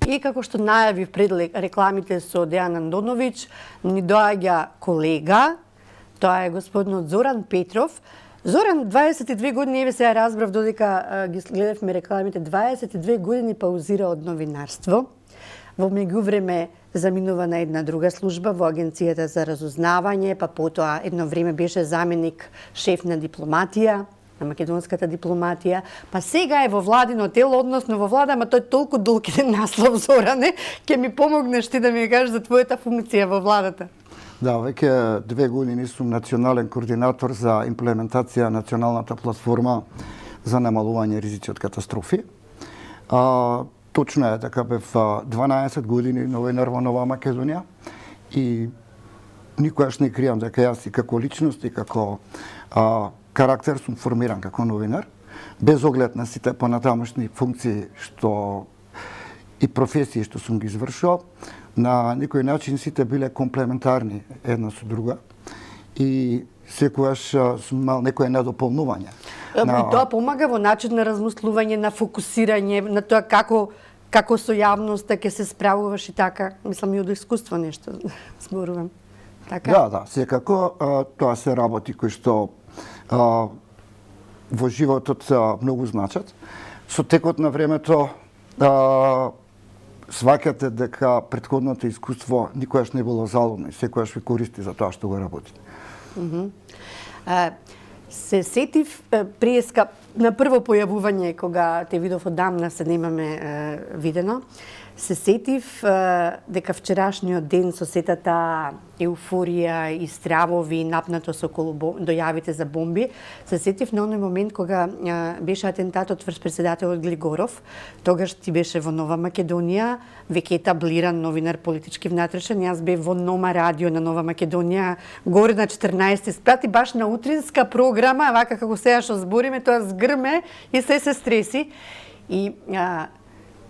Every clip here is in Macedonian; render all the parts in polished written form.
И како што најавив пред рекламите со Дејан Андоновиќ, ни доаѓа колега, тоа е господинот Зоран Петров. Зоран, 22 години, еве сега разбрав додека ги гледавме рекламите, 22 години паузира од новинарство. Во меѓувреме заминува на една друга служба во Агенцијата за разузнавање, па потоа едно време беше заменик шеф на дипломатија, на македонската дипломатија, па сега е во владино тело, односно во влада, ама тој толку долгиден наслов, Зоране, ќе ми помогнеш ти да ми кажеш за твојата функција во владата. Да, веќе 2 години сум национален координатор за имплементација на националната платформа за намалување ризици од катастрофи. Точно е дека бев 12 години новинар во Нова Македонија и никогаш не кријам дека јас и како личност и како карактер сум формиран како новинар, без оглед на сите понатамошни функции и професии што сум ги извршувал. На некој начин сите биле комплементарни една со друга и секогаш сум имал некое недополнување. Тоа помага во начин на размислување, на фокусирање, на тоа како со јавноста ќе се справуваш и така. Мислам и од искуство нешто зборувам. Така? Да, секако тоа се работи кои што во животот многу значат. Со текот на времето сваќате дека претходното искуство никогаш не било залудно и секогаш ви користи за тоа што го работите. Се сетив преска на прво појавување кога те видов одамна, се немаме видено. Се сетив дека вчерашниот ден со сетата еуфорија и стравови напнатост околу дојавите за бомби, се сетив на оној момент кога беше атентатот врз председателот Глигоров. Тогаш ти беше во Нова Македонија, веќе етаблиран новинар политички внатрешен. Јас бев во Нома радио на Нова Македонија, горе на 14 спрати баш на утринска програма, вака како сега што збориме, тоа згрме и се стреси. И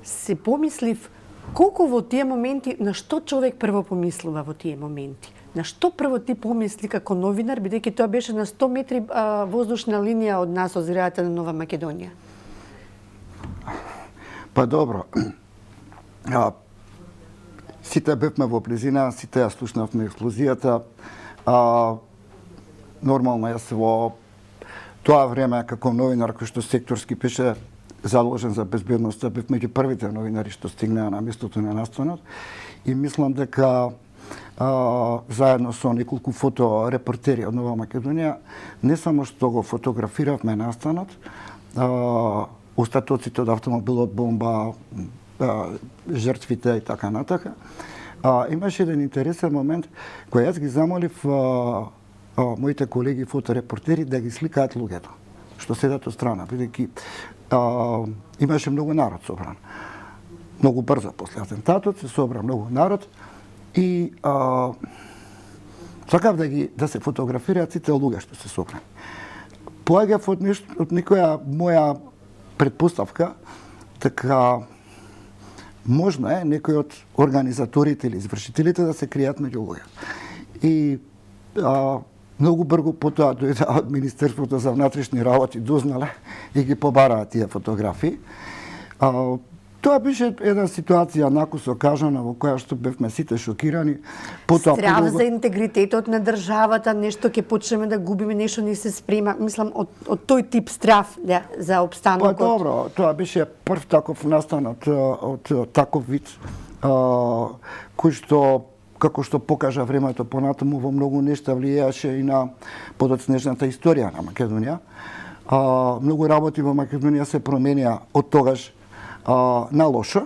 се помислив колку во тие моменти, на што човек прво помислува во тие моменти? На што прво ти помисли како новинар, бидејќи тоа беше на 100 метри воздушна линија од нас, од зградата на Нова Македонија? Па добро. Сите бевме во близина, сите ја слушнавме експлозијата. Нормално јас во тоа време како новинар кој што секторски беше заложен за безбедноста, бев меѓу првите новинари што стигнаа на местото на настанот и мислам дека заедно со неколку фоторепортери од Нова Македонија не само што го фотографиравме настанот, остатоците од автомобилот, бомба, жртвите и така натака. Имаше еден интересен момент кој јас ги замолив моите колеги фоторепортери да ги сликаат луѓето што седат од страна, бидејќи имаше многу народ собран. Многу брзо после атентатот се собра многу народ и сакав да се фотографираат сите луѓе што се собрани. Поаѓав од некоја моја предпоставка дека можно е некој од организаторите или извршителите да се кријат меѓу луѓе. И многу брзо потоа дојде од Министерството за внатрешни работи, дознале и ги побараа тие фотографии. Тоа беше една ситуација накусо кажана во која што бевме сите шокирани. Страв за интегритетот на државата, нешто ќе почнеме да губиме, нешто не се спрема. Мислам, од тој тип страв за опстанокот. Па добро, тоа беше прв таков настан од таков вид, кој што како што покажа времето понатаму, во многу нешта влијаеше и на подоцнежната историја на Македонија. Многу работи во Македонија се променија од тогаш на лошо.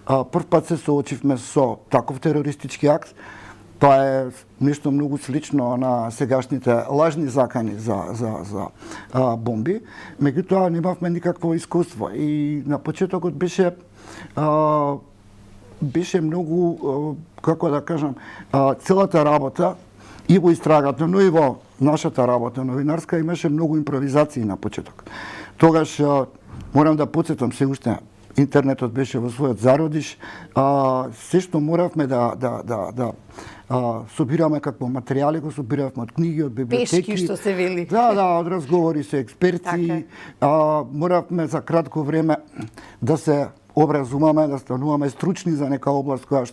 Прв пат се соочивме со таков терористички акт. Тоа е нешто многу слично на сегашните лажни закани за бомби. Меѓутоа немавме никакво искуство и на почетокот беше многу, како да кажам, целата работа и во истрагата, но и во нашата работа новинарска имаше многу импровизации на почеток. Тогаш морам да потсетам се уште, интернетот беше во својот зародиш, се што моравме да собираме како материјали, го собиравме од книги, од библиотеки. Пешки, што се вели. Да, од разговори со експерти. Моравме за кратко време да се образуваме, да стануваме стручни за нека област која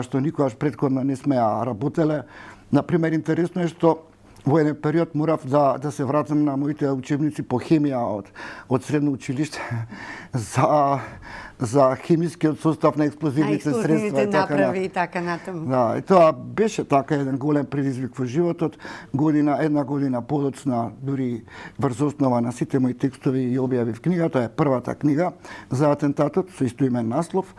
што никогаш претходно не сме ја работеле. Например, интересно е што во еден период морав да се вратам на моите учебници по хемија од средно училиште за хемискиот состав на експлозивните средства и направи и така натаму. Да, и тоа беше така еден голем предизвик во животот. Една година подоцна, дури врз основа на сите мои текстови и објави в книга, тоа е првата книга за атентатот со истоимен наслов,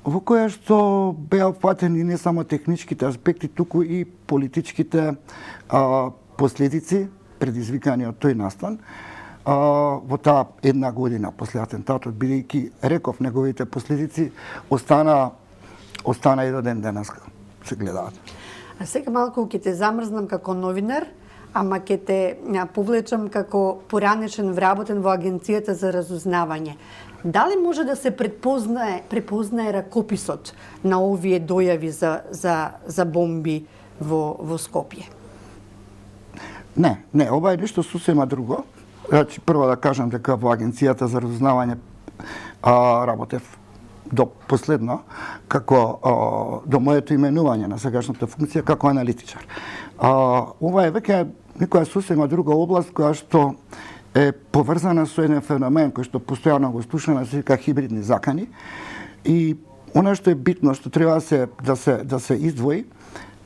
во која што беа опфатени не само техничките аспекти, туку и политичките последици предизвикани од тој настан. Во таа една година после атентатот, бидејќи реков неговите последици остана и до ден денеска се гледаат. А сега малку ќе те замрзнам како новинар, ама ќе те повлечам како поранешен вработен во Агенцијата за разузнавање. Дали може да се препознае ракописот на овие дојави за бомби во Скопје? Не, ова е нешто сосема друго. Значи, прво да кажам дека во Агенцијата за разузнавање работев до последно, како до моето именување на сегашната функција како аналитичар. Ова е веќе некоја сосема друга област која што е поврзана со еден феномен кој што постојано го слушаме, се вика хибридни закани. И она што е битно, што треба да се издвои,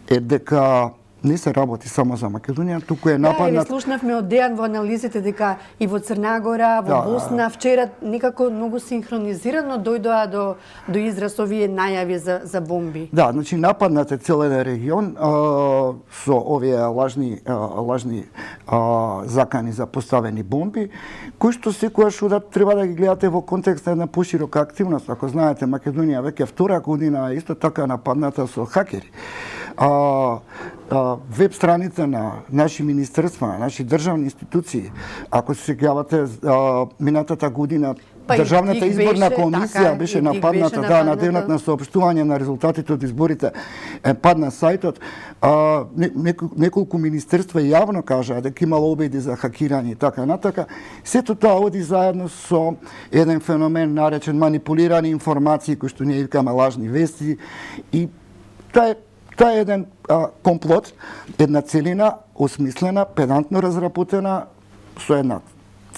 е дека не се работи само за Македонија, туку е нападнат. Да, слушнавме од Дејан во анализите дека и во Црна Гора, во Босна вчера некако многу синхронизирано дојдоа до израз овие најави за бомби. Да, значи нападнат е цел еден регион со овие лажни закани за поставени бомби, кои што секогаш треба да ги гледате во контекст на една поширока активност. Ако знаете, Македонија веќе втора година исто така нападната со хакери. Веб страница на наши министерства, на наши државни институции, ако се сеќавате, минатата година Државната изборна комисија беше нападната, на денот на соопштување на резултатите од изборите падна сајтот. Неколку министерства јавно кажаа дека имало обиди за хакирање и така натака. Сето тоа оди заедно со еден феномен наречен манипулирани информации, кои што ние викаме лажни вести, и тоа е еден комплот, една целина, осмислена, педантно разработена, со една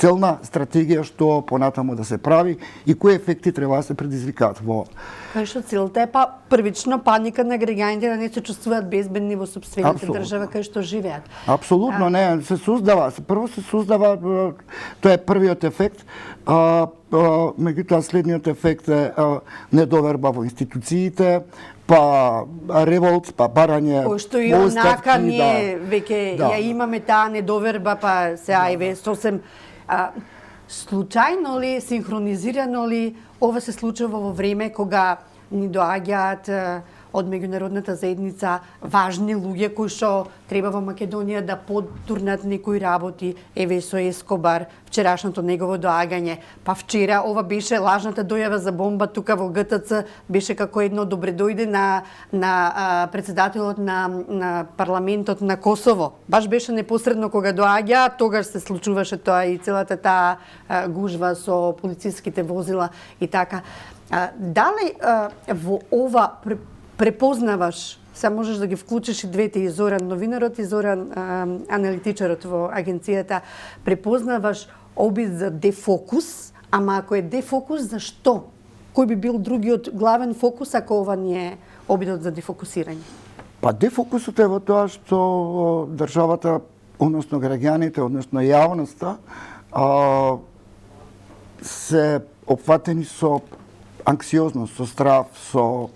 целна стратегија што понатаму да се прави и кои ефекти треба да се предизвикаат во... Кај што целта е првично паника на граѓаните да не се чувствуваат безбедни во сопствените држава кај што живеат. Апсолутно не, се создава, прво се создава, тоа е првиот ефект, меѓутоа следниот ефект е недоверба во институциите, па револт, па барање кој што и онака ние веќе ја имаме таа недоверба, па се ајве сосем случајно ли, синхронизирано ли ова се случува во време кога ни доаѓаат од меѓународната заедница важни луѓе кои што треба во Македонија да подтурнат некои работи, еве со Ескобар, вчерашното негово доагање, па вчера ова беше лажната дојава за бомба тука во ГТЦ, беше како едно добре дојде на претседателот на парламентот на Косово. Баш беше непосредно кога доаѓа, тогаш се случуваше тоа и целата таа гужва со полициските возила и така. Дали во ова препознаваш, се можеш да ги вклучиш и двете, и Зоран новинарот и Зоран аналитичарот во агенцијата, препознаваш обид за дефокус, ама ако е дефокус, зашто? Кој би бил другиот главен фокус ако ова не е обидот за дефокусирање? Па дефокусот е во тоа што државата, односно граѓаните, односно јавноста, се опфатени со анксиозност, со страв, со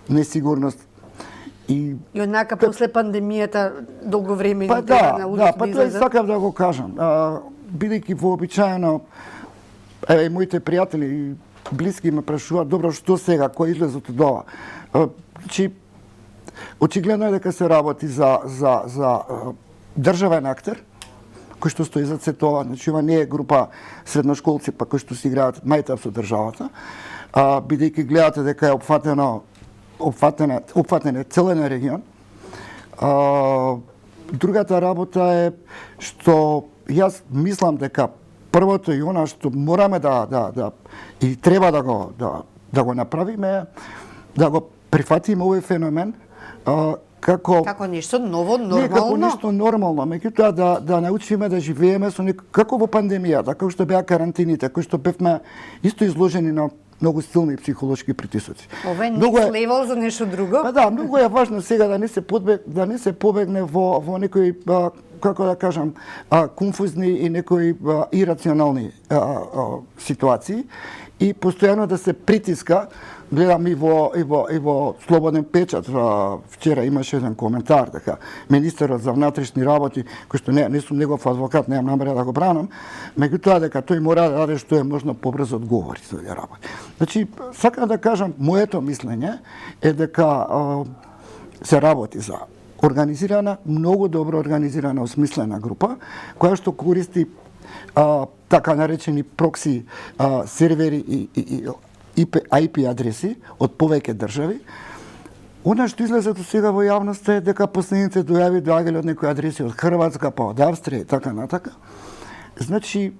несигурност и однака после пандемијата долго време па да, па тоа сакав да го кажам. Бидејќи вообичаено моите пријатели и блиски ме прашуваат, добро, што сега, кој излезот од ова? Значи, очигледно е дека се работи за државен актер, кој што стои за сето ова. Значи, ова не е група средношколци, па кои што си играат мајтав со државата, бидејќи гледате дека е опфатен целен регион. Другата работа е што јас мислам дека првото и она што мораме да и треба да го направиме е да го прифатиме овој феномен како нешто ново, нормално. Не, како нешто нормално, меѓутоа да научиме да живееме со како во пандемијата, како што беа карантините, кои што бевме исто изложени на многу силни психолошки притисоци. Ова е next level за нешто друго. Па да, многу е важно сега да не се побегне во некои како да кажам, конфузни и некои ирационални ситуации и постојано да се притиска. Гледам и во Слободен печат, вчера имаше еден коментар дека министерот за внатрешни работи, кој што не сум негов адвокат, немам намера да го бранам, меѓутоа дека тој мора да даде што е можно побрзо одговори за овие работи. Значи, сакам да кажам, моето мислење е дека се работи за организирана, многу добро организирана, осмислена група, која што користи така наречени прокси сервери и IP адреси од повеќе држави. Она што излезе до сега во јавноста е дека последните дојави доаѓале од некои адреси од Хрватска, па од Австрија и така натака. Значи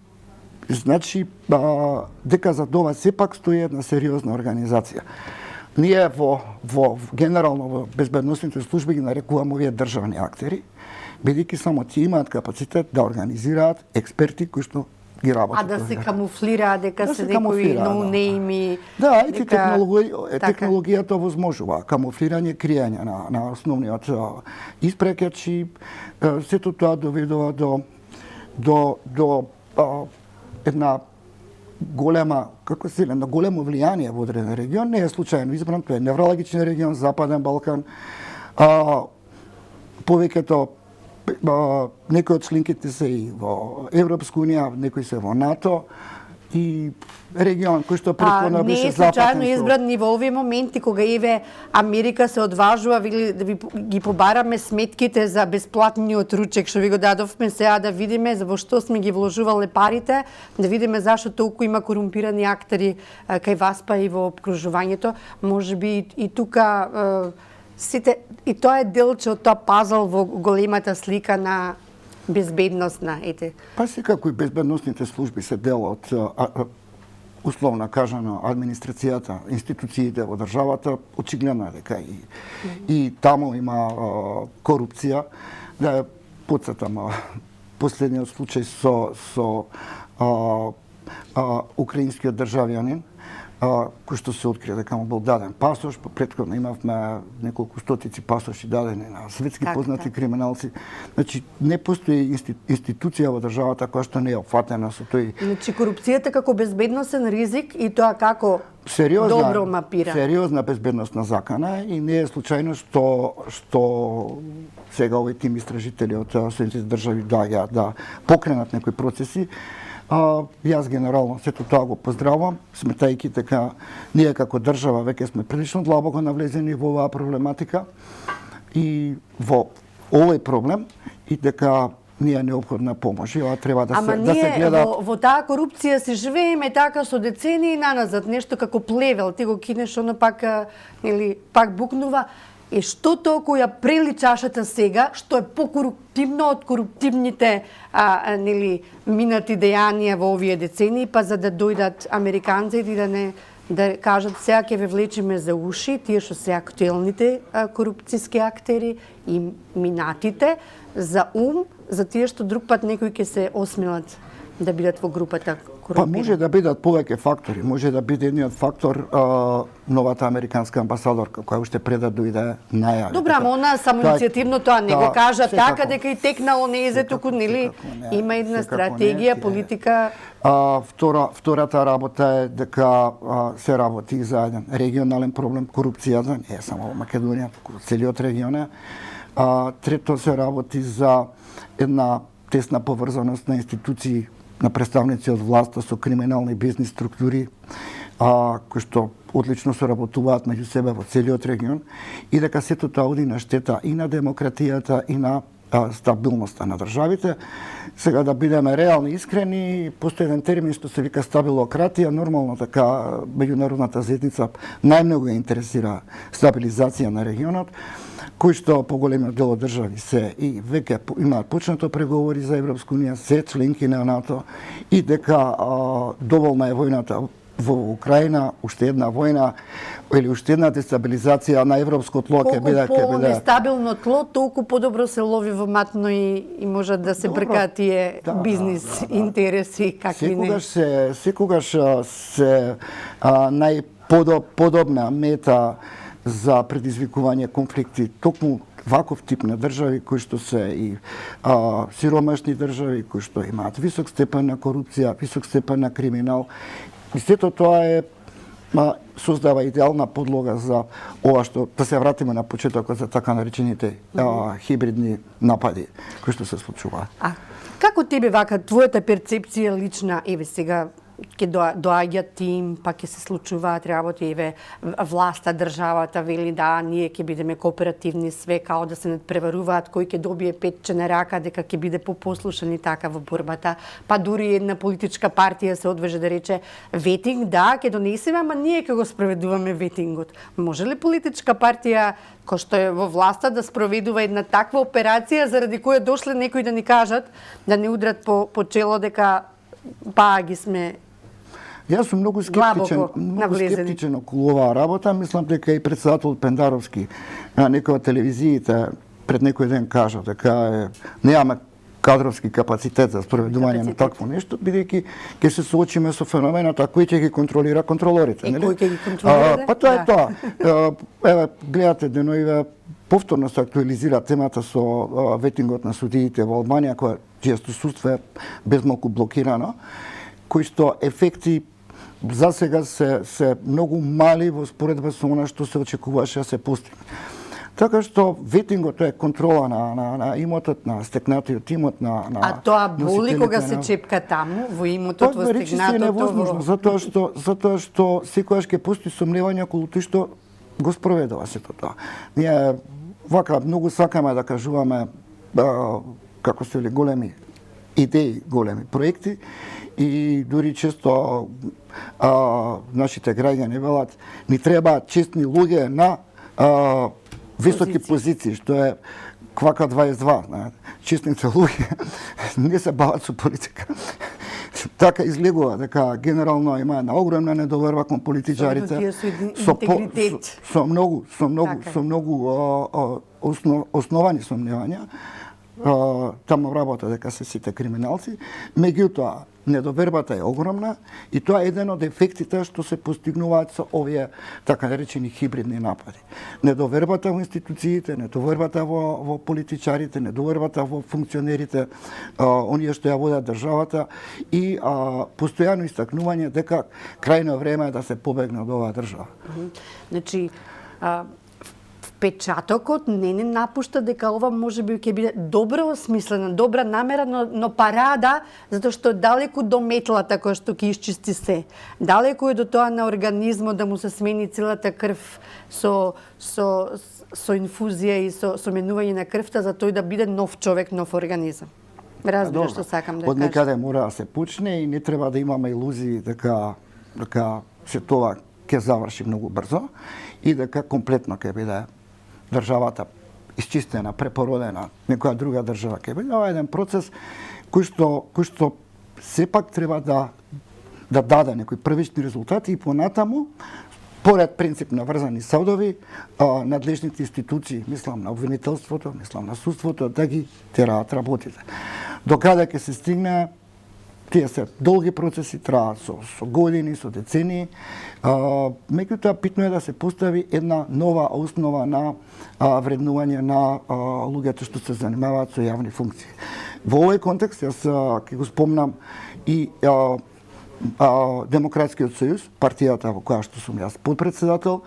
дека за това сепак стои една сериозна организација. Ние во генерално во безбедносните служби ги нарекуваме овие државни актери, бидејќи само тие имаат капацитет да организираат експерти кои што ги работат. А да се камуфлира дека се некои ноунейми. Да, и технологијата овозможува камуфлирање, криење на основниот испрекач и сето тоа доведува до една голема, како се на големо влијание во одреден регион. Не е случајно избран, тоа е невралгичен регион, Западен Балкан. Повеќето некои од членките се и во Европска унија, некои се во НАТО и регион кој што претходно беше западен. Не е случајно избран и во овие моменти кога еве Америка се одважува да ви ги побараме сметките за бесплатниот ручек што ви го дадовме сега да видиме во што сме ги вложувале парите, да видиме зашто толку има корумпирани актери кај вас па и во обкружувањето. Можеби и тука и тоа е делче од тоа пазл во големата слика на безбедносна, ете. Па секако и безбедносните служби се дел од условно кажано администрацијата, институциите во државата, очигледно е дека и таму има корупција. Да потсетам последниот случај со украинскиот државјанин, кој што се открие дека му бил даден пасош, претходно имавме неколку стотици пасоши дадени на светски познати криминалци. Значи не постои институција во државата која што не е опфатена со тој. Значи корупцијата како безбедносен ризик и тоа како добро мапира. Сериозна безбедносна закана и не е случајно што сега овој тим истражители од Соединетите држави доаѓаат да покренат некои процеси. Јас генерално сето тоа го поздравам, сметајќи дека ние како држава веќе сме прилично длабоко навлезени во оваа проблематика и во овој проблем и дека ние е неопходна помош и ова треба да се гледа. Ама ние во таа корупција се живееме така со децении наназад, нешто како плевел, ти го кинеш оно пак букнува. И што толку ја прели чашата сега, што е покоруптивно од коруптивните минати дејанија во овие децении, па за да дојдат американците и да кажат сега ќе ве влечеме за уши, тие што се актуелните корупцијски актери и минатите, за за тие што друг пат некои ќе се осмелат да бидат во групата корумпирани. Па може да бидат повеќе фактори. Може да биде едниот фактор новата американска амбасадорка која уште пред да дојде најави. Добра, ама она самоиницијативно тоа не го кажа така дека и текнало не е туку, нели? Има една стратегија, политика. Втората работа е дека се работи за еден регионален проблем, корупцијата, не е само во Македонија, туку целиот регион е. Трето се работи за една тесна поврзаност на институции, на представници од власта со криминални бизнис структури, кои што одлично соработуваат меѓу себе во целиот регион и дека сето тоа оди на штета и на демократијата и на стабилноста на државите. Сега да бидеме реални, искрени, постои еден термин што се вика стабилократија, нормално така меѓународната заедница најмногу ја интересира стабилизација на регионот. кои што поголемиот дел од држави се и веќе имаат почнато преговори за Европска унија, се членки на НАТО и дека доволна е војната во Украина, уште една војна или уште една дестабилизација на европско тло ќе биде. Колку по-нестабилно тло, толку подобро се лови во матно и можат да се бркаат тие бизнис интереси какви не. Секогаш се најподобна мета за предизвикување конфликти токму ваков тип на држави кои што се и сиромашни држави, кои што имаат висок степен на корупција, висок степен на криминал. И сето тоа создава идеална подлога за ова што, да се вратиме на почетокот за така наречените хибридни напади кои што се случуваат. А како тебе вака твојата перцепција лична, еве сега ќе доаѓа тим, па ќе се случуваат работи, еве власта, државата вели да ние ќе бидеме кооперативни, све као да се надпреваруваат кој ќе добие петче на рака дека ќе биде попослушан и така во борбата, па дури една политичка партија се одвеже да рече ветинг, да, ќе донесеме, ама ние ќе го спроведуваме ветингот. Може ли политичка партија кој што е во власта да спроведува една таква операција заради која дошле некои да ни кажат, да не удрат по чело дека па ги сме. Јас сум многу скептичен околу оваа работа. Мислам дека и председател Пендаровски на некоја телевизиите пред некој ден кажа дека немаме кадровски капацитет за спроведување на такво нешто, бидејќи ќе се соочиме со феноменот кој ќе ги контролира контролорите, нели? Кој ќе ги контролира? Па тоа е тоа. Еве гледате деноиве повторно се актуализира темата со ветингот на судиите во Албанија, која често судство е безмалку блокирано, кои што ефекти за сега се многу мали во споредба со она што се очекуваше да се постигне. Така што ветингот е контрола на имотот, на стекнатиот имот, на А тоа боли кога се чепка таму во имотот во стекнатото? Тоа е невозможно, затоа што секогаш ќе постои сомневање околу тој што го спроведува сето тоа. Ние вака многу сакаме да кажуваме како се вели големи идеи, големи проекти и дури често нашите граѓани велат ни требаат честни луѓе на високи позиции, што е квака 22. Честните луѓе не се бават со политика. Така излегува дека генерално има една огромна недоверба кон политичарите со многу основани сомневања. Таму работа дека се сите криминалци, меѓутоа недовербата е огромна и тоа е еден од ефектите што се постигнуваат со овие така наречени хибридни напади. Недовербата во институциите, недовербата во политичарите, недовербата во функционерите, оние што ја водат државата и постојано истакнување дека крајно време е да се побегне од оваа држава. Значи, впечатокот не напушта дека ова можеби ќе биде добро осмислена, добра намера, но парада, затоа што далеку до метлата која што ќе исчисти се. Далеку е до тоа на организмот да му се смени целата крв со инфузија и со менување на крвта за тој да биде нов човек, нов организам. Разбираш што сакам да кажам. Од некаде мора да се почне и не треба да имаме илузии дека се тоа ќе заврши многу брзо и дека комплетно ќе биде државата исчистена, препородена, некоја друга држава ќе биде. Ова е еден процес кој што сепак треба да даде некои првични резултати и понатаму, поред принцип на врзани судови, надлежните институции, мислам на обвинителството, мислам на судството, да ги тераат работите. До каде ќе се стигне, тие се долги процеси, траат со години, со децении. Меѓутоа, битно е да се постави една нова основа на вреднување на луѓето што се занимаваат со јавни функции. Во овој контекст, јас ќе го спомнам и Демократскиот сојуз, партијата во која што сум јас подпредседател,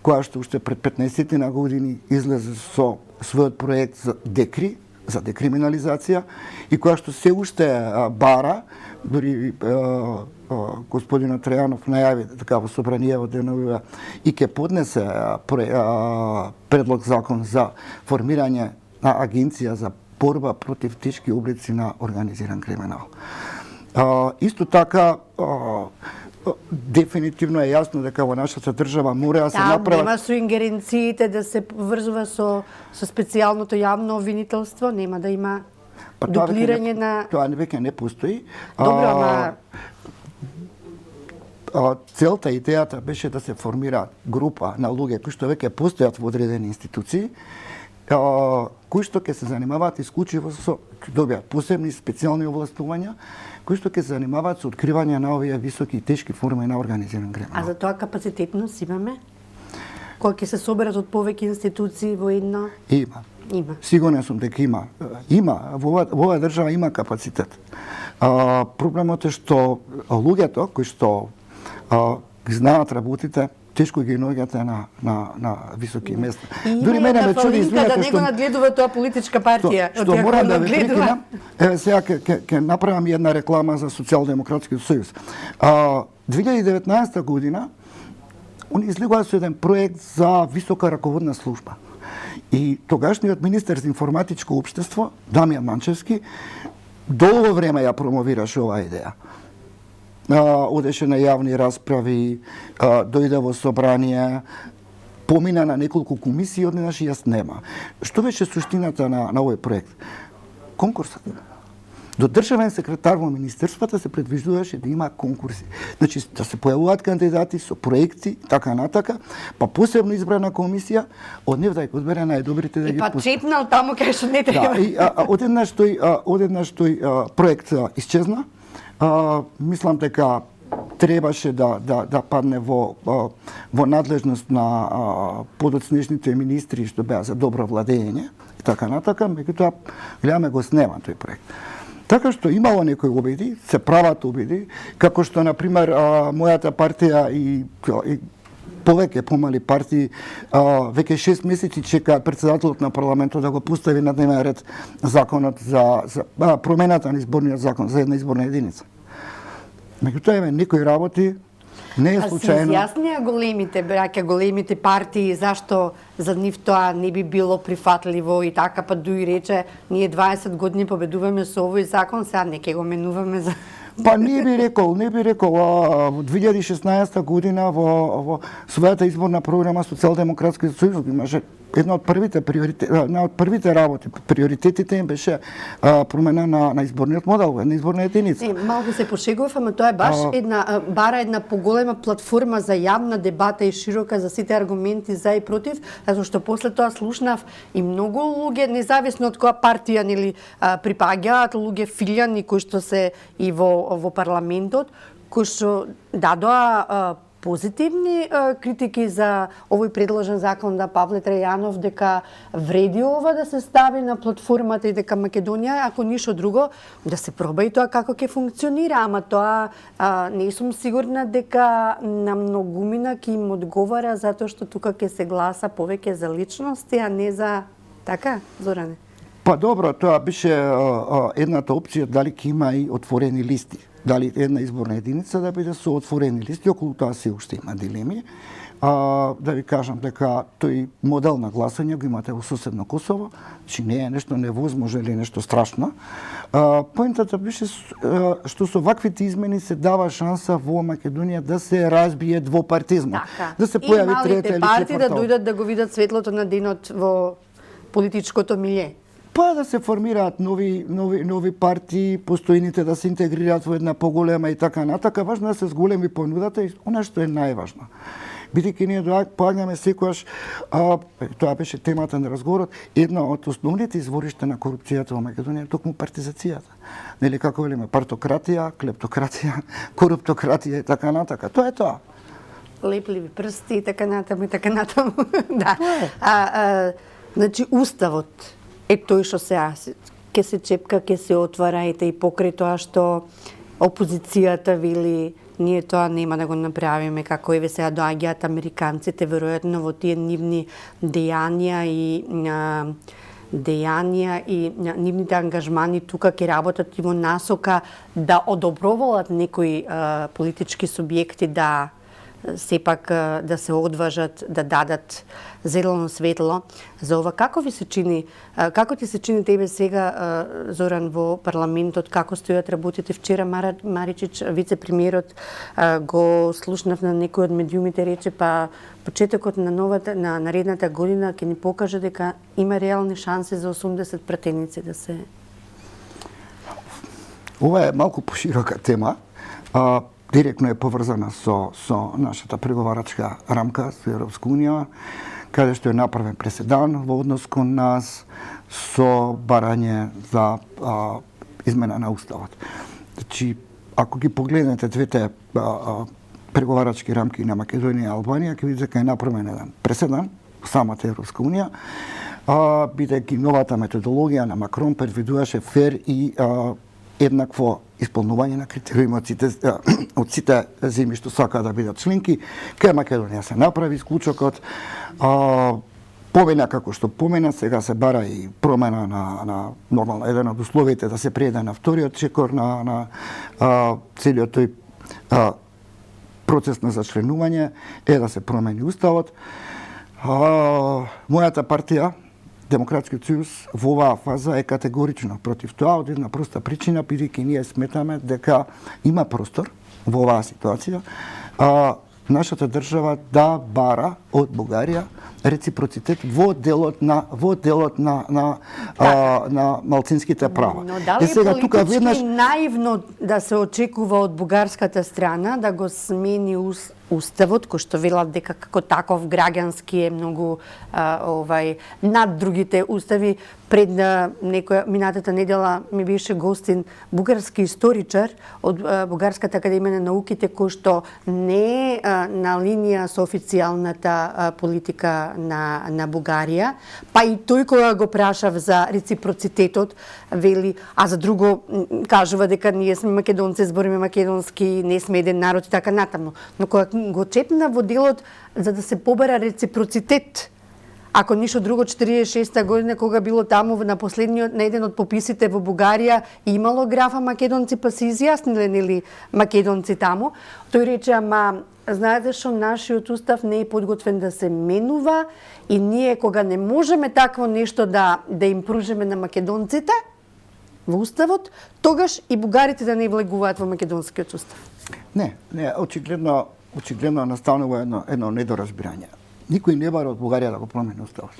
која што уште пред 15 на години излезе со својот проект за ДЕКРИ, за декриминализација, и која што се уште бара, дури господинот Трајанов најави така во собраниево деновива и ќе поднесе предлог закон за формирање на агенција за борба против тешки облици на организиран криминал. Исто така дефинитивно е јасно дека во нашата држава мора да се направат... нема со ингеренциите да се врзува со специјалното јавно обвинителство, нема да има дуплирање на... Тоа веќе не постои. Добро, ама... Целта, идејата беше да се формира група на луѓе кои што веќе постојат во одредени институции, кои што ќе се занимаваат исклучиво со добијат посебни специјални овластувања, кои што ќе се занимаваат со откривање на овие високи и тешки форми на организиран криминал. А за тоа капацитетност имаме? Кога ќе се соберат од повеќе институции во едно? Има. Има. Сигурен сум дека има. Во оваа држава има капацитет. Проблемот е што луѓето кои што ги знаат работите, тешко ги наоѓате на високи места. Дури мене ме чуди, извинете, да не го надгледува тоа политичка партија. Што морам да ве прекинам, еве сега ќе направам една реклама за Социјалдемократскиот сојуз. 2019 година они излегоа со еден проект за висока раководна служба. И тогашниот министер за информатичко општество, Дамјан Манчевски, долго време ја промовираше оваа идеја. Одеше на јавни расправи, дојде во собрание, помина на неколку комисии, однеднаш јас нема. Што беше суштината на овој проект? Конкурсот. До државен секретар во министерството се предвиждуваше да има конкурси. Значи, да се појавуваат кандидати со проекти, така натака, па посебно избрана комисија, од нив да ја одбере најдобрите да ги пусти. И па четнал таму кај што не треба. Да, и одеднаш тој проект исчезна. Мислам дека требаше да падне во надлежност на подоцнешните министри што беа за добро владење и така натака, меѓутоа гледаме го снема тој проект. Така што имало некои обиди, се прават обиди, како што на пример мојата партија и повеќе помали партии веќе 6 месеци чекаат претседателот на парламентот да го постави на дневен ред законот за промената на изборниот закон за една изборна единица. Меѓутоа еве некои работи не е случајно. А се изјаснија големите браќа, големите партии зашто за нив тоа не би било прифатливо и така, па дуи рече ние 20 години победуваме со овој закон, сега не ќе го менуваме за... Па не би рекол, во 2016 година во својата изборна програма Социјалдемократскиот сојуз имаше една од првите работи, приоритетите им беше промена на изборниот модел, една изборна единица. Малку се пошегував, ама тоа е баш една поголема платформа за јавна дебата и широка за сите аргументи за и против, затоа што после тоа слушнав и многу луѓе, независно од која партија нели припаѓаат, луѓе филјани кои што се и во парламентот, кои што дадоа позитивни критики за овој предложен закон на Павле Трајанов, дека вреди ова да се стави на платформата и дека Македонија, ако ништо друго, да се проба и тоа како ќе функционира, ама тоа не сум сигурна дека на многумина ќе им одговара, затоа што тука ќе се гласа повеќе за личности, а не за... Така, Зоране? Па добро, тоа беше едната опција, дали ќе има и отворени листи. Дали една изборна единица да биде со отворени листи, околу тоа се уште има дилеми. Да ви кажам дека тој модел на гласање го имате во соседно Косово, че не е нешто невозможно или нешто страшно. Поентата беше што со ваквите измени се дава шанса во Македонија да се разбие двопартизмот. Да се појави трета или четврта. И малите партии да дојдат да го видат светлото на денот во политичкото милје. Па да се формираат нови партии, постојните да се интегрираат во една поголема и така натака. Важно да се зголеми понудата и она што е најважно. Бидејќи ние поаѓаме секогаш, тоа беше темата на разговорот, една од основните изворишта на корупцијата во Македонија е токму партизацијата. Нели како велиме, партократија, клептократија, коруптократија и така натака. Тоа е тоа. Лепливи прсти и така натаму и така натаму. Да. Значи уставот е тој што ќе се чепка, ќе се отвара и покрај тоа што опозицијата вели ние тоа нема да го направиме, како еве сега доаѓаат американците веројатно во тие нивни дејанија и нивните ангажмани тука ќе работат и во насока да одобровалат некои политички субјекти да сепак да се одважат, да дадат зелено светло за ова. Како ви се чини, како ти се чини тебе сега, Зоран, во парламентот, како стојат работите? Вчера Маричич, вице-премиерот, го слушнав на некој од медиумите, рече, па почетокот на наредната година ќе ни покаже дека има реални шанси за 80 пратеници да се... Ова е малку поширока тема. Директно е поврзана со нашата преговарачка рамка со Европска унија, каде што е направен преседан во однос кон нас со барање за измена на уставот. Значи, ако ги погледнете двете преговарачки рамки на Македонија и Албанија, ќе видите дека е направен еден преседан во самата Европска унија, бидејќи новата методологија на Макрон предвидуваше фер и еднакво исполнување на критериуми од сите земји што сакаат да бидат членки. Кај Македонија се направи исклучокот, помена како што помена, сега се бара и промена на нормално еден од условите да се преде на вториот чекор на целиот тој процес на зачленување е да се промени уставот. Мојата партија Демократскиот сојуз во оваа фаза е категорично против тоа од една проста причина, бидејќи ние сметаме дека има простор во оваа ситуација нашата држава да бара од Бугарија реципроцитет во делот на малцинските права. Но дали е политички наивно да се очекува од бугарската страна да го смени уставот, кој што велат дека како таков граѓански е многу над другите устави? Пред минатата недела ми беше гостин бугарски историчар од Бугарската академија на науките, кој што не е на линија со официјалната политика на Бугарија, па и тој кога го прашав за реципроцитетот, вели, а за друго кажува дека ние сме македонци, збориме македонски, не сме еден народ и така натаму. Но кога го чепна во делот за да се побара реципроцитет, ако ништо друго, 46-та година, кога било таму на последниот, на еден од пописите во Бугарија, имало графа македонци, па се изјасниле, нели, македонци таму. Тој рече, ама, знаете што, нашиот устав не е подготвен да се менува и ние, кога не можеме такво нешто да им пружиме на македонците во уставот, тогаш и бугарите да не влегуваат во македонскиот устав. Не, очигледно настанува едно недоразбирање. Никој не бара од Бугарија да го промени уставот.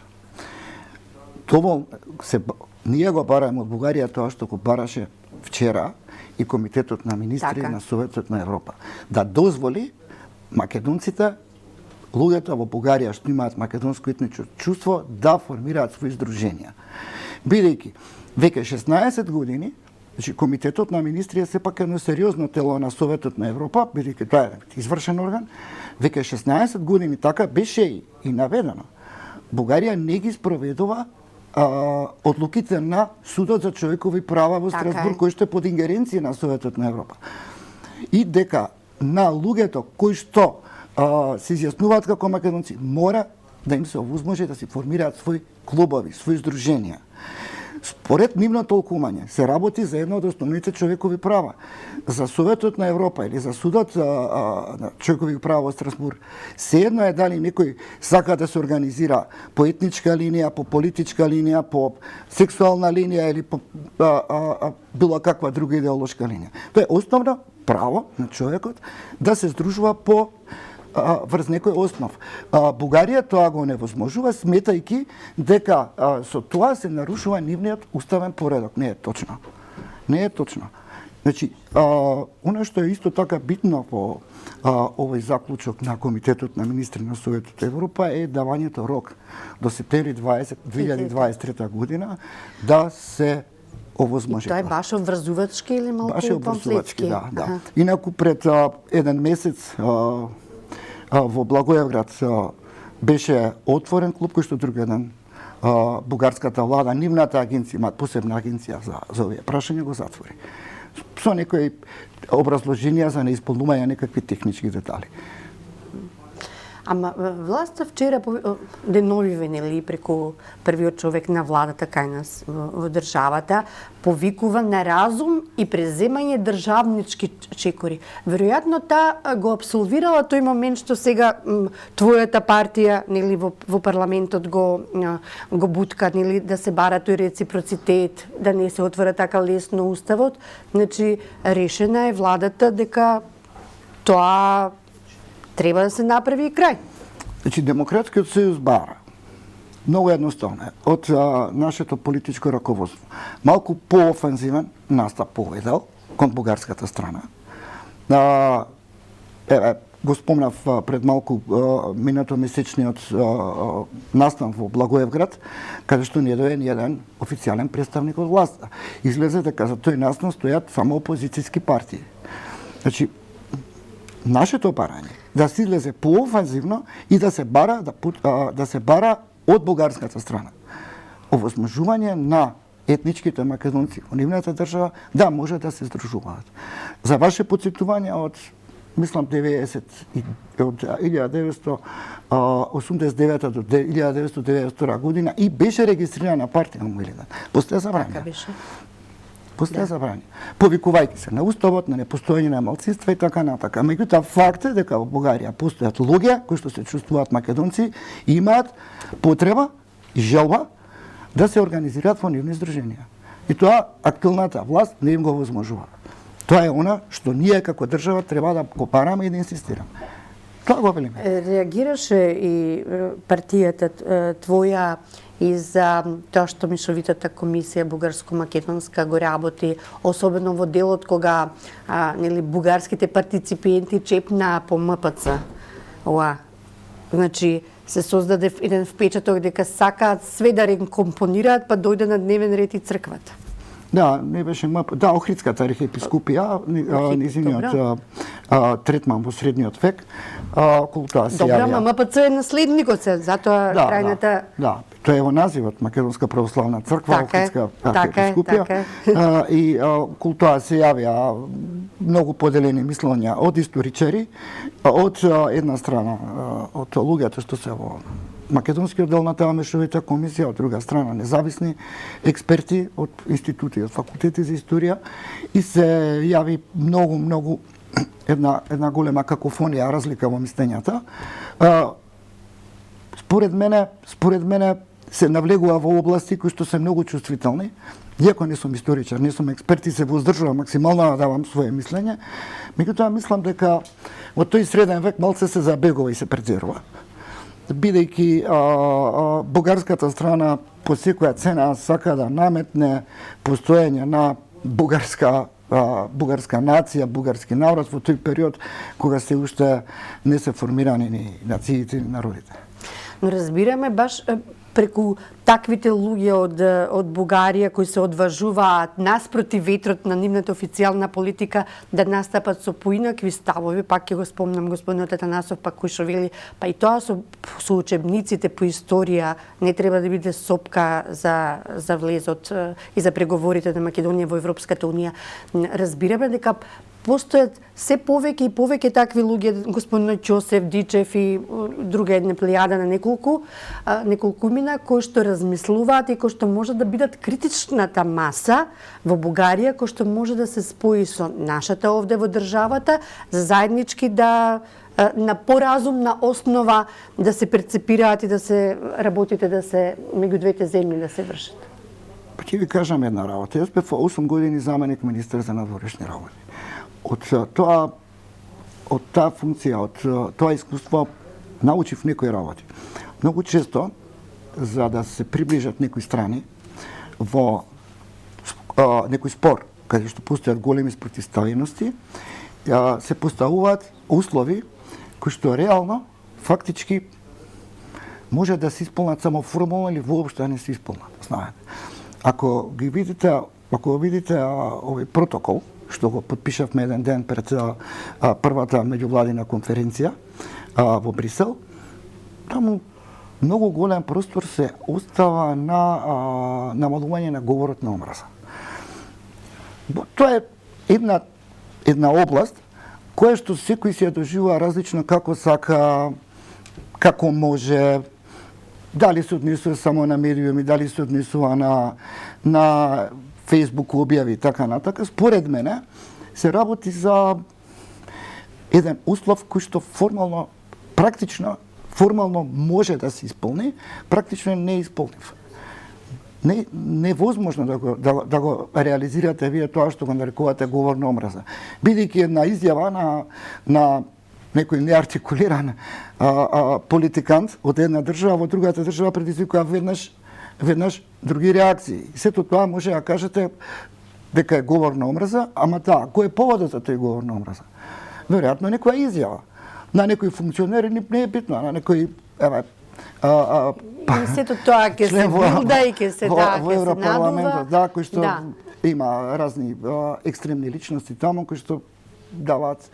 Ние го бараме од Бугарија тоа што го бараше вчера и Комитетот на министри на Советот на Европа. Да дозволи македонците, луѓето во Бугарија што имаат македонско етничко чувство, да формираат своји здруженија. Бидејќи веќе 16 години, значи Комитетот на министри е сепак едно сериозно тело на Советот на Европа, бидејќи тоа е извршен орган, веќе 16 години така беше и наведено. Бугарија не ги спроведува одлуките на Судот за човекови права во Страсбург, кој што е под ингеренција на Советот на Европа. И дека на луѓето кои што се изјаснуваат како македонци, мора да им се овозможи да си формираат своји клубови, своји здруженија. Според нивно толкување се работи за едно од основните човекови права. За Советот на Европа или за Судот на човекови права во Страсбург, sejedno е дали некој сака да се организира по етничка линија, по политичка линија, по сексуална линија или по било каква друга идеолошка линија. Тоа е основно право на човекот да се здружува по врз некој основ. Бугарија тоа го невозможува, сметајќи дека со тоа се нарушува нивниот уставен поредок. Не е точно. Не е точно. Значи, она што е исто така битно во овој заклучок на Комитетот на министри на Советот Европа е давањето рок до септември 2023 година да се овозможи. И тоа е баш обврзувачки или малку памфлетски? Да. Инаку пред еден месец во Благоевград беше отворен клуб кој што друг еден бугарската влада, нивната агенција, имаат посебна агенција за овие прашања, го затвори. Со некои образложенија за неисполнување некакви технички детали. Ама власта вчера деновиве нели преку првиот човек на владата кај нас во државата повикува на разум и преземање државнички чекори. Веројатно та го абсолвирала тој момент што сега твојата партија нели во парламентот го бутка нели да се бара тој реципроцитет, да не се отвора така лесно уставот. Значи решена е владата дека тоа треба да се направи и крај. Значи, Демократскиот сојуз бара многу едноставно е од нашето политичко раководство. Малку поофензивен настап поведал кон бугарската страна. Го спомнав пред малку минатомесечниот настан во Благоевград, каде што не дојде ни еден официјален представник од власта. Излезе дека за тој настан стојат само опозицијски партии. Значи, нашето барање да се излезе поофанзивно и да се бара од бугарската страна овозможување на етничките македонци во нивната држава да може да се здружуваат. За ваше потсетување од мислам 1989 до 1992 година и беше регистрирана партија во Илидан. После забрана. После забрани. Повикувајќи се на уставот, на непостоење на малцинства и така натака. Меѓутоа факт е дека во Бугарија постојат луѓе кои што се чувствуваат македонци и имаат потреба и желба да се организираат во нивни здруженија. И тоа актуелната власт не им го возможува. Тоа е она што ние како држава треба да го бараме и да инсистираме. Тоа го велиме. Реагираше и партијата твоја и за тоа што Мешовитата комисија бугарско-македонска го работи, особено во делот кога нели бугарските партиципенти чепнаа по МПЦ. Значи се создаде еден впечаток дека сакаат све да рекомпонираат, па дојде на дневен ред и црквата. Да, не беше да, Охридската архиепископија, низиниот третман во средниот век, околу тоа се јавија. Добро, ама МПЦ е наследникот се, затоа крајната... Да, тоа е во називот Македонска православна црква, Охридска архиепископија. И околу тоа се јавија многу поделени мислења од историчари, од една страна, од луѓето што се во македонскиот дел на таа Мешовита комисија, од друга страна независни експерти од институти, од факултети за историја, и се јави многу една голема какофонија, разлика во мислењата. Според мене се навлегува во области кои што се многу чувствителни. Иако не сум историчар, не сум експерт и се возддржувам максимално да давам свое мислење, меѓутоа мислам дека во тој среден век малце се забегува и се презерува. Бидејќи бугарската страна по секоја цена сака да наметне постоење на бугарска нација, бугарски народ во тој период кога се уште не се формирани ни нациите ни народите. Но разбираме баш преку таквите луѓе од Бугарија кои се одважуваат наспроти ветрот на нивната официјална политика да настапат со поинакви ставови, пак ќе го спомнам господинот Атанасов, пак кој што вели, па и тоа со учебниците по историја не треба да биде сопка за влезот и за преговорите на Македонија во Европската унија. Разбираме дека постојат се повеќе и повеќе такви луѓе, господин Ќосев, Дичев и друга една плејада на неколкумина кои што размислуваат и кои што може да бидат критичната маса во Бугарија, кои што може да се спои со нашата овде во државата, за заеднички да на поразумна основа да се прецепираат и да се работите да се меѓу двете земји да се вршат. Па ќе ви кажам една работа. Јас бев 8 години заменик министер за надворешни работи. Од таа функција, од тоа искуство научив некои работи. Многу често, за да се приближат некои страни во некој спор, каде што постојат големи спротивставености, се поставуваат услови кои што реално, фактички, може да се исполнат само формално или воопшто не се исполнат. Знаете. Ако видите овој протокол, што го потпишавме еден ден пред првата меѓувладина конференција во Брисел, таму многу голем простор се остава на намалување на говорот на омраза. Тоа е една област која што секој се ја доживува различно како сака, како може, дали се однесува само на медиуми, дали се однесува на Facebook објави и така натака. Според мене се работи за еден услов кој што формално може да се исполни, практично е неисполнив. Невозможно да го реализирате вие тоа што го нарекувате говор на омраза. Бидејќи една изјава на некој неартикулиран политикант од една држава во другата држава предизвикува веднаш други реакции. Сето тоа може да кажете дека е говор на омраза, ама кој е поводот за тој говор на омраза? Веројатно некоја изјава. На некој функционер не е битно, на некој сето тоа ќе се билда и ќе се во Европарламентот, кој што има разни екстремни личности таму кои што даваат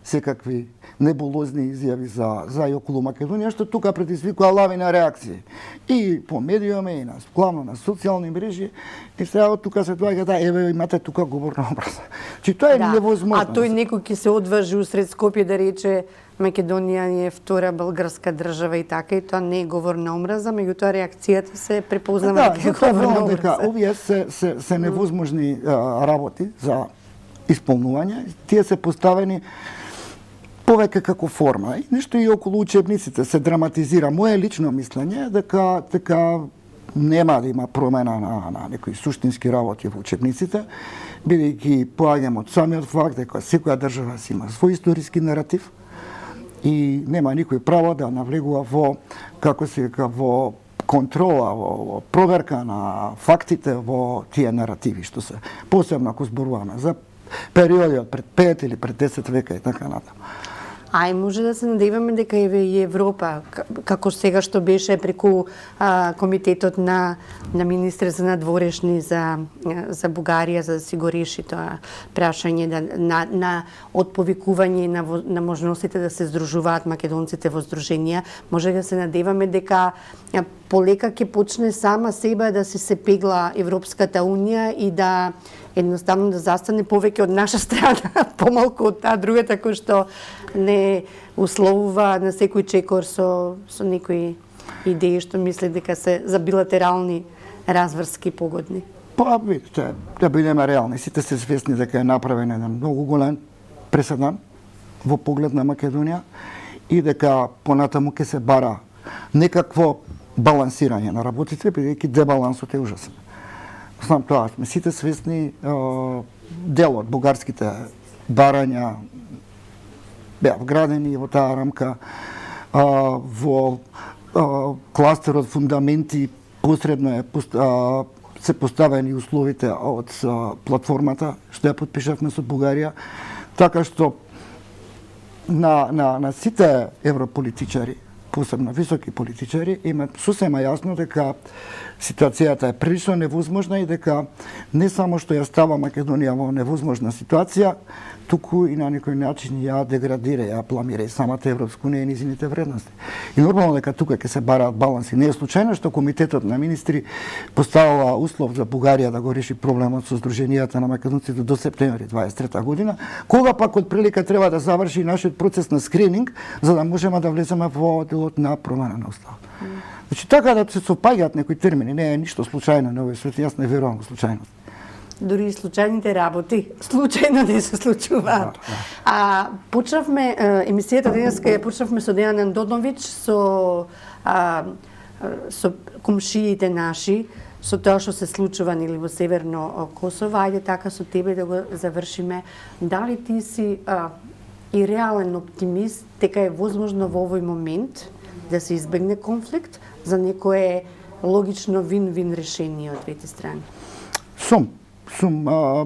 секакви небулозни изјави за и околу Македонија, што тука предизвикува лавина реакции. И по медиуми, и главно на социјални мрежи, и сега од тука се доаѓа еве имате тука говор на омраза. Чи тоа е невозможно. А тој некој ќе се одважи усред Скопје да рече Македонија е втора българска држава и така, и тоа не е говор на омраза, меѓутоа реакцијата се препознава како говор на омраза. Овие се невозможни работи за исполнување, тие се поставени повеќе како форма. И нешто и околу учебниците се драматизира. Моje лично мислење е дека нема да има промена на некои суштински работи во учебниците, бидејќи поаѓам од самиот факт дека секоја држава си има свој историски наратив и нема никој право да навлегува во, како се вика, во контрола, во проверка на фактите во тие наративи, што се посебно ако зборуваме за периодот пред 5 или пред 10 века и така натаму. Ај може да се надеваме дека еве и Европа, како сега што беше преку комитетот на министри за надворешни за Бугарија, за да си го реши тоа прашање на отповикување на можностите да се здружуваат македонците во здруженија, може да се надеваме дека полека ќе почне сама себе да се пегла Европската унија и да едноставно да застане повеќе од наша страна, помалку од таа другата кој што не условува на секој чекор со некои идеи што мисли дека се за билатерални разврски погодни. Па, видите, да бидеме реални, сите се свесни дека е направен еден многу голем преседан во поглед на Македонија и дека понатаму ќе се бара некакво балансирање на работите, бидејќи дебалансот е ужасен. Знам тоа, сме сите свесни, дел од бугарските барања беа вградени во таа рамка, во кластерот фундаменти посредно се поставени условите од платформата што ја подпишавме со Бугарија, така што на сите европолитичари, посебно високи политичари, има сосема јасно дека ситуацијата е прилично невозможна и дека не само што ја става Македонија во невозможна ситуација, туку и на некој начин ја деградира, ја пламира и самата Европска унија и низините вредности. И нормално дека тука ќе се бараат баланси. Не е случајно што комитетот на министри поставила услов за Бугарија да го реши проблемот со здруженијата на македонците до септември 23 година, кога пак од прилика треба да заврши нашиот процес на скрининг за да можеме да влеземе во делот на промена на уставот. Значи така да се сопаѓаат некои термини, не е ништо случајно на овој свет, јас не верувам во случајност. Дури и случајните работи случајно не се случуваат. Почнавме емисијата денеска ја почнавме со Дејан Андоновиќ со комшиите наши, со тоа што се случува нели во Северно Косово. Ајде така со тебе да го завршиме. Дали ти си и реален оптимист дека е возможно во овој момент да се избегне конфликт за некое логично вин-вин решение од двете страни? Сум,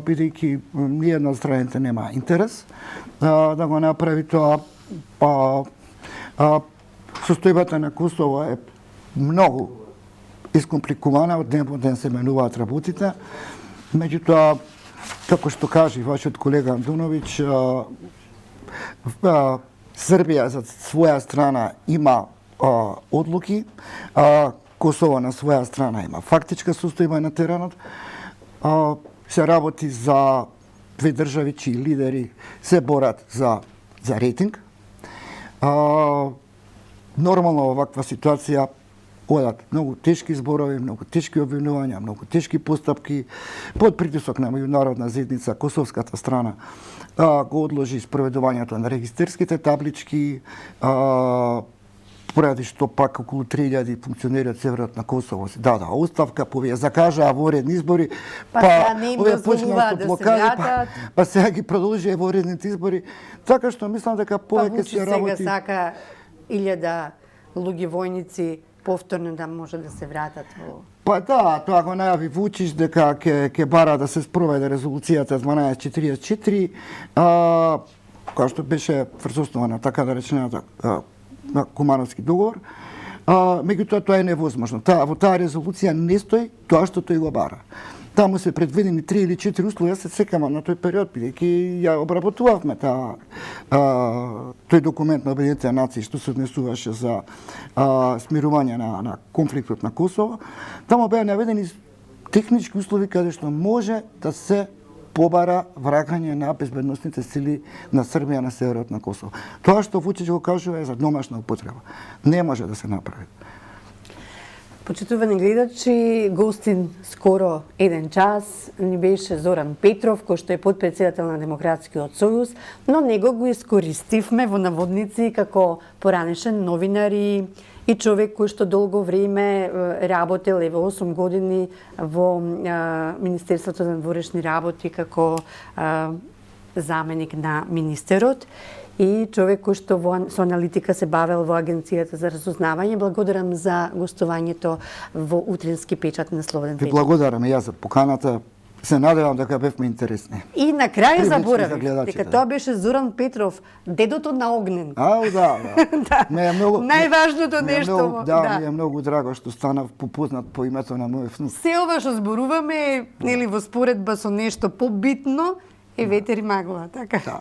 бидејќи ниједна од страните нема интерес да го направи тоа. Состојбата на Косово е многу искомпликувана, од ден по ден се менуваат работите. Меѓутоа, како што кажи вашиот колега Андоновиќ, Србија за своја страна има одлуки, Косово на своја страна има фактичка состојба на теренот. Се работи за две држави чии лидери се борат за рейтинг. нормално во ваква ситуација одат многу тешки зборови, многу тешки обвинувања, многу тешки постапки под притисок на меѓународна заедница. Косовската страна го одложи спроведувањето на регистерските таблички, поради што пак околу 3000 функционери од северот на Косово се дадоа оставка, повие закажаа воредни избори, овие почнаа со блокади, па сега ги продолжија воредните избори, така што мислам дека повеќе се работи. Сега сака 1000 луѓе војници повторно да може да се вратат во... Па да, тоа го најави Вучич дека ќе бара да се спроведе резолуцијата 1244, која што беше врзоснова така да речената на Кумановски договор. Меѓутоа тоа е невозможно. Во таа резолуција не стои тоа што тој го бара. Таму се предвидени 3 или 4 услови, се секам на тој период, бидејќи ја обработувавме тој документ на Обединетите нации што се однесуваше за смирување на конфликтот на Косово. Таму беа наведени технички услови каде што може да се побара враќање на безбедносните сили на Србија на северот на Косово. Тоа што Вучич го кажува е за домашна употреба. Не може да се направи. Почитувани гледачи, гостин скоро 1 час ни беше Зоран Петров, кој што е потпредседател на Демократскиот сојуз, но него го искористивме во наводници како поранешен новинар и човек кој што долго време работел, еве 8 години во Министерството за надворешни работи како заменик на министерот и човек кој што со аналитика се бавел во Агенцијата за разузнавање. Благодарам за гостувањето во утрински печат на Слободен Ви печат. благодарам и јас за поканата. Се надевам дека бевме интересни. И на крај Привлечни заборавив за дека тоа беше Зоран Петров, дедото на Огнен. Да. Да. Ме е многу Најважното нешто. Да, ми е многу драго што станав попознат по името на мојот внук. Се ова што зборуваме, нели во споредба со нешто побитно, е ветер и магла, така? Да.